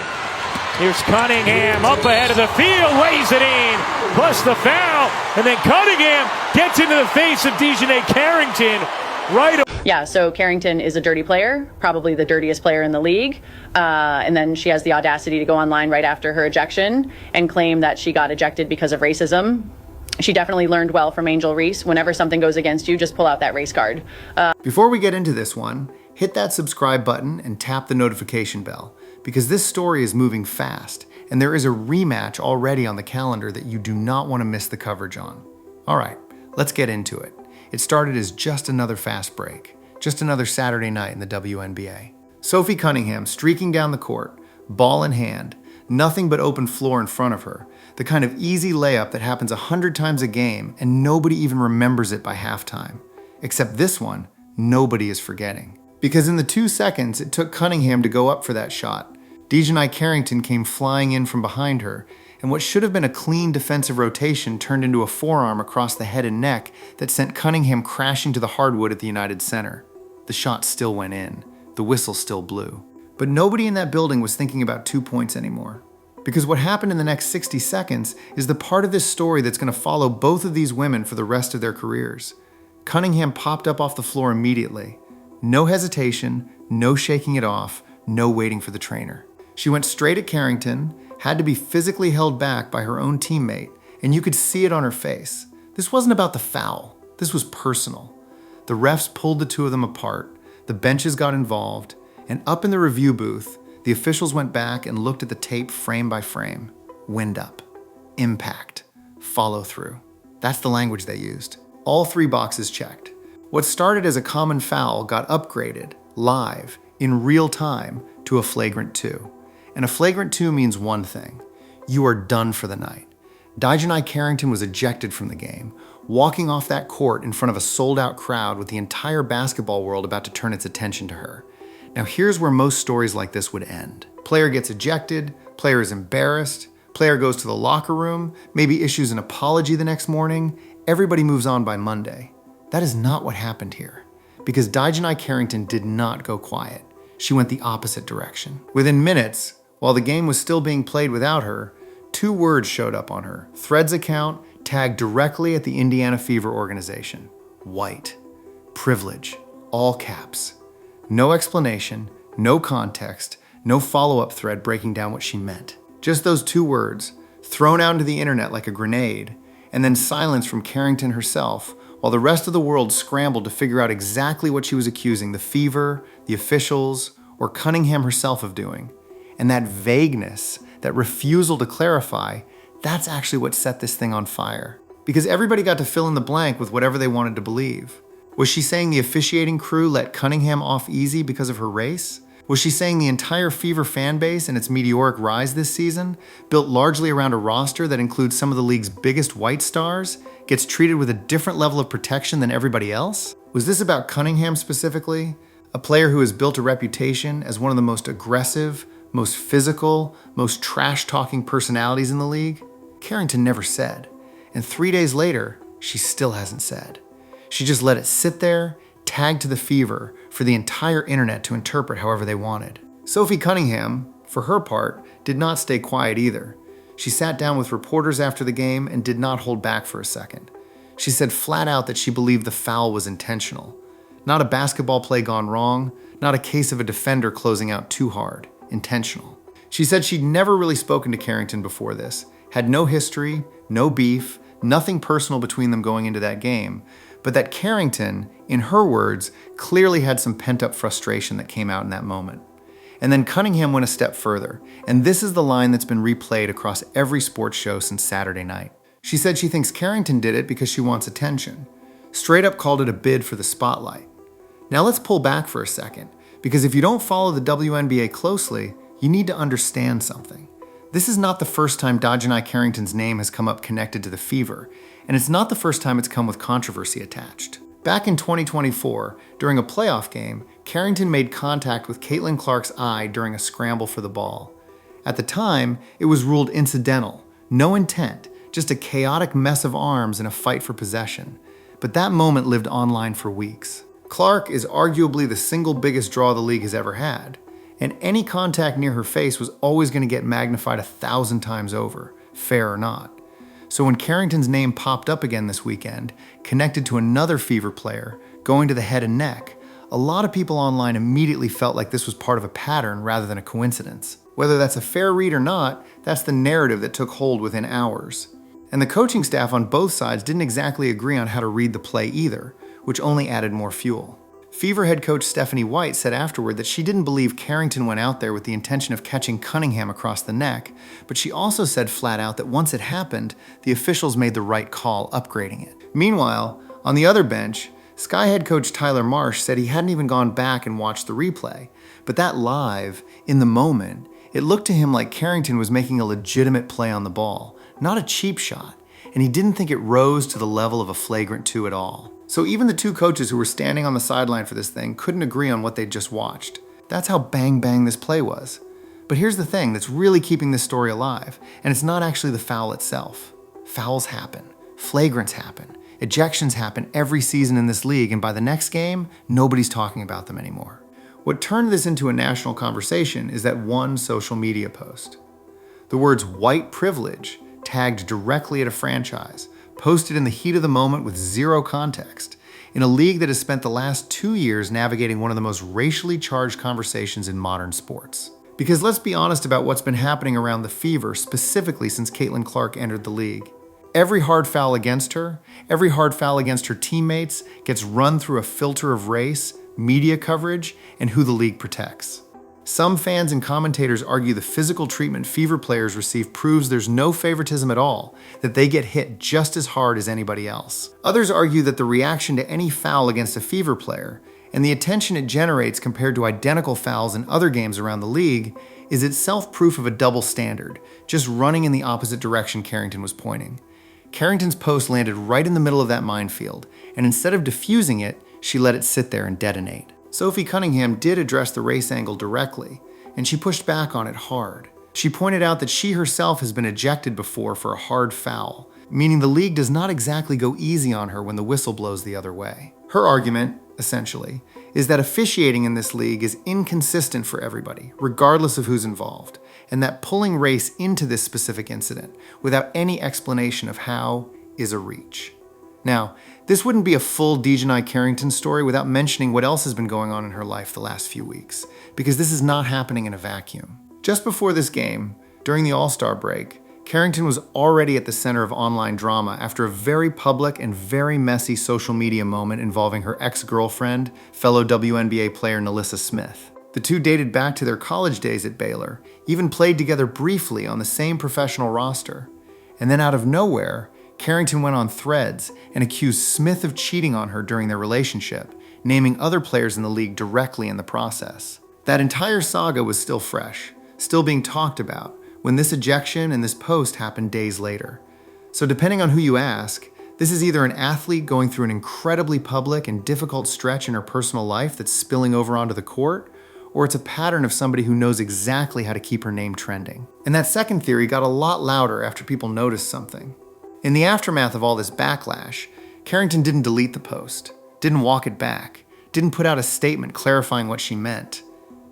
Carrington. Here's Cunningham up ahead of the field, lays it in, plus the foul, and then Cunningham gets into the face of DiJonai Carrington right. Yeah, so Carrington is a dirty player, probably the dirtiest player in the league. And then she has the audacity to go online right after her ejection and claim that she got ejected because of racism. She definitely learned well from Angel Reese. Whenever something goes against you, just pull out that race card. Before we get into this one, hit that subscribe button and tap the notification bell, because this story is moving fast, and there is a rematch already on the calendar that you do not want to miss the coverage on. All right, let's get into it. It started as just another fast break, just another Saturday night in the WNBA. Sophie Cunningham streaking down the court, ball in hand, nothing but open floor in front of her, the kind of easy layup that happens 100 times a game and nobody even remembers it by halftime. Except this one, nobody is forgetting. Because in the 2 seconds it took Cunningham to go up for that shot, DiJonai Carrington came flying in from behind her, and what should have been a clean defensive rotation turned into a forearm across the head and neck that sent Cunningham crashing to the hardwood at the United Center. The shot still went in. The whistle still blew. But nobody in that building was thinking about 2 points anymore. Because what happened in the next 60 seconds is the part of this story that's going to follow both of these women for the rest of their careers. Cunningham popped up off the floor immediately. No hesitation, no shaking it off, no waiting for the trainer. She went straight at Carrington, had to be physically held back by her own teammate, and you could see it on her face. This wasn't about the foul. This was personal. The refs pulled the two of them apart, the benches got involved, and up in the review booth, the officials went back and looked at the tape frame by frame. Wind up, impact, follow through. That's the language they used. All 3 boxes checked. What started as a common foul got upgraded, live, in real time, to a flagrant 2. And a flagrant 2 means one thing. You are done for the night. DiJonai Carrington was ejected from the game, walking off that court in front of a sold-out crowd with the entire basketball world about to turn its attention to her. Now here's where most stories like this would end. Player gets ejected, player is embarrassed, player goes to the locker room, maybe issues an apology the next morning, everybody moves on by Monday. That is not what happened here, because DiJonai Carrington did not go quiet. She went the opposite direction. Within minutes, while the game was still being played without her, 2 words showed up on her Threads account tagged directly at the Indiana Fever organization. White. Privilege. All caps. No explanation, no context, no follow-up thread breaking down what she meant. Just those 2 words, thrown out into the internet like a grenade, and then silence from Carrington herself, while the rest of the world scrambled to figure out exactly what she was accusing the Fever, the officials, or Cunningham herself of doing. And that vagueness, that refusal to clarify, that's actually what set this thing on fire. Because everybody got to fill in the blank with whatever they wanted to believe. Was she saying the officiating crew let Cunningham off easy because of her race? Was she saying the entire Fever fan base and its meteoric rise this season, built largely around a roster that includes some of the league's biggest white stars, gets treated with a different level of protection than everybody else? Was this about Cunningham specifically? A player who has built a reputation as one of the most aggressive, most physical, most trash-talking personalities in the league? Carrington never said. And 3 days later, she still hasn't said. She just let it sit there, tagged to the Fever, for the entire internet to interpret however they wanted. Sophie Cunningham, for her part, did not stay quiet either. She sat down with reporters after the game and did not hold back for a second. She said flat out that she believed the foul was intentional. Not a basketball play gone wrong, not a case of a defender closing out too hard. Intentional. She said she'd never really spoken to Carrington before this, had no history, no beef, nothing personal between them going into that game, but that Carrington, in her words, clearly had some pent-up frustration that came out in that moment. And then Cunningham went a step further, and this is the line that's been replayed across every sports show since Saturday night. She said she thinks Carrington did it because she wants attention. Straight up called it a bid for the spotlight. Now let's pull back for a second, because if you don't follow the WNBA closely, you need to understand something. This is not the first time DiJonai Carrington's name has come up connected to the Fever, and it's not the first time it's come with controversy attached. Back in 2024, during a playoff game, Carrington made contact with Caitlin Clark's eye during a scramble for the ball. At the time, it was ruled incidental, no intent, just a chaotic mess of arms in a fight for possession. But that moment lived online for weeks. Clark is arguably the single biggest draw the league has ever had. and any contact near her face was always going to get magnified 1,000 times over, fair or not. So when Carrington's name popped up again this weekend, connected to another Fever player, going to the head and neck, a lot of people online immediately felt like this was part of a pattern rather than a coincidence. Whether that's a fair read or not, that's the narrative that took hold within hours. And the coaching staff on both sides didn't exactly agree on how to read the play either, which only added more fuel. Fever head coach Stephanie White said afterward that she didn't believe Carrington went out there with the intention of catching Cunningham across the neck, but she also said flat out that once it happened, the officials made the right call upgrading it. Meanwhile, on the other bench, Sky head coach Tyler Marsh said he hadn't even gone back and watched the replay, but that live, in the moment, it looked to him like Carrington was making a legitimate play on the ball, not a cheap shot, and he didn't think it rose to the level of a flagrant 2 at all. So even the two coaches who were standing on the sideline for this thing couldn't agree on what they'd just watched. That's how bang this play was. But here's the thing that's really keeping this story alive, and it's not actually the foul itself. Fouls happen, flagrants happen, ejections happen every season in this league, and by the next game, nobody's talking about them anymore. What turned this into a national conversation is that one social media post. The words white privilege tagged directly at a franchise, posted in the heat of the moment with zero context, in a league that has spent the last 2 years navigating one of the most racially charged conversations in modern sports. Because let's be honest about what's been happening around the Fever, specifically since Caitlin Clark entered the league. Every hard foul against her, every hard foul against her teammates gets run through a filter of race, media coverage, and who the league protects. Some fans and commentators argue the physical treatment Fever players receive proves there's no favoritism at all, that they get hit just as hard as anybody else. Others argue that the reaction to any foul against a Fever player, and the attention it generates compared to identical fouls in other games around the league, is itself proof of a double standard, just running in the opposite direction Carrington was pointing. Carrington's post landed right in the middle of that minefield, and instead of diffusing it, she let it sit there and detonate. Sophie Cunningham did address the race angle directly, and she pushed back on it hard. She pointed out that she herself has been ejected before for a hard foul, meaning the league does not exactly go easy on her when the whistle blows the other way. Her argument, essentially, is that officiating in this league is inconsistent for everybody, regardless of who's involved, and that pulling race into this specific incident without any explanation of how is a reach. Now, this wouldn't be a full DiJonai Carrington story without mentioning what else has been going on in her life the last few weeks, because this is not happening in a vacuum. Just before this game, during the All-Star break, Carrington was already at the center of online drama after a very public and very messy social media moment involving her ex-girlfriend, fellow WNBA player Nalissa Smith. The two dated back to their college days at Baylor, even played together briefly on the same professional roster. And then out of nowhere, Carrington went on Threads and accused Smith of cheating on her during their relationship, naming other players in the league directly in the process. That entire saga was still fresh, still being talked about, when this ejection and this post happened days later. So depending on who you ask, this is either an athlete going through an incredibly public and difficult stretch in her personal life that's spilling over onto the court, or it's a pattern of somebody who knows exactly how to keep her name trending. And that second theory got a lot louder after people noticed something. In the aftermath of all this backlash, Carrington didn't delete the post, didn't walk it back, didn't put out a statement clarifying what she meant.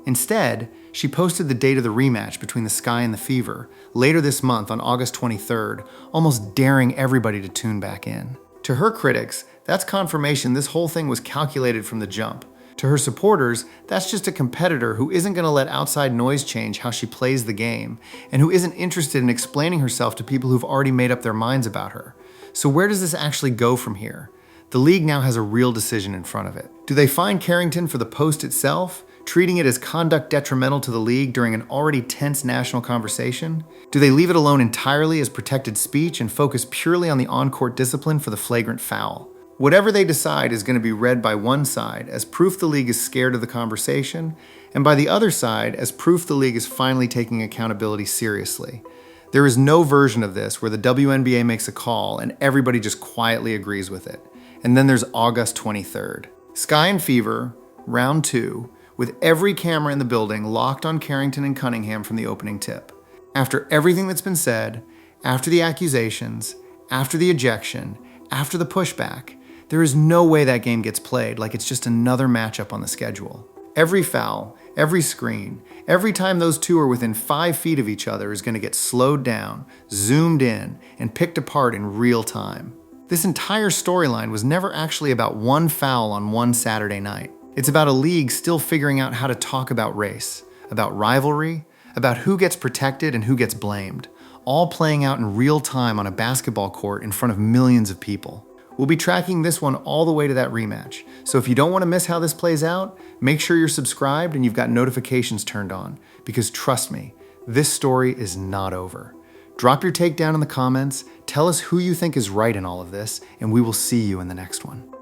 Instead, she posted the date of the rematch between the Sky and the Fever later this month on August 23rd, almost daring everybody to tune back in. To her critics, that's confirmation this whole thing was calculated from the jump. To her supporters, that's just a competitor who isn't going to let outside noise change how she plays the game, and who isn't interested in explaining herself to people who've already made up their minds about her. So where does this actually go from here? The league now has a real decision in front of it. Do they fine Carrington for the post itself, treating it as conduct detrimental to the league during an already tense national conversation? Do they leave it alone entirely as protected speech and focus purely on the on-court discipline for the flagrant foul? Whatever they decide is going to be read by one side as proof the league is scared of the conversation, and by the other side as proof the league is finally taking accountability seriously. There is no version of this where the WNBA makes a call and everybody just quietly agrees with it. And then there's August 23rd. Sky and Fever, round 2, with every camera in the building locked on Carrington and Cunningham from the opening tip. After everything that's been said, after the accusations, after the ejection, after the pushback, there is no way that game gets played like it's just another matchup on the schedule. Every foul, Every screen, every time those two are within 5 feet of each other is going to get slowed down, zoomed in, and picked apart in real time. This entire storyline was never actually about one foul on one Saturday night. It's about a league still figuring out how to talk about race, about rivalry, about who gets protected and who gets blamed, all playing out in real time on a basketball court in front of millions of people. We'll be tracking this one all the way to that rematch, so if you don't want to miss how this plays out, make sure you're subscribed and you've got notifications turned on, because trust me, this story is not over. Drop your take down in the comments, tell us who you think is right in all of this, and we will see you in the next one.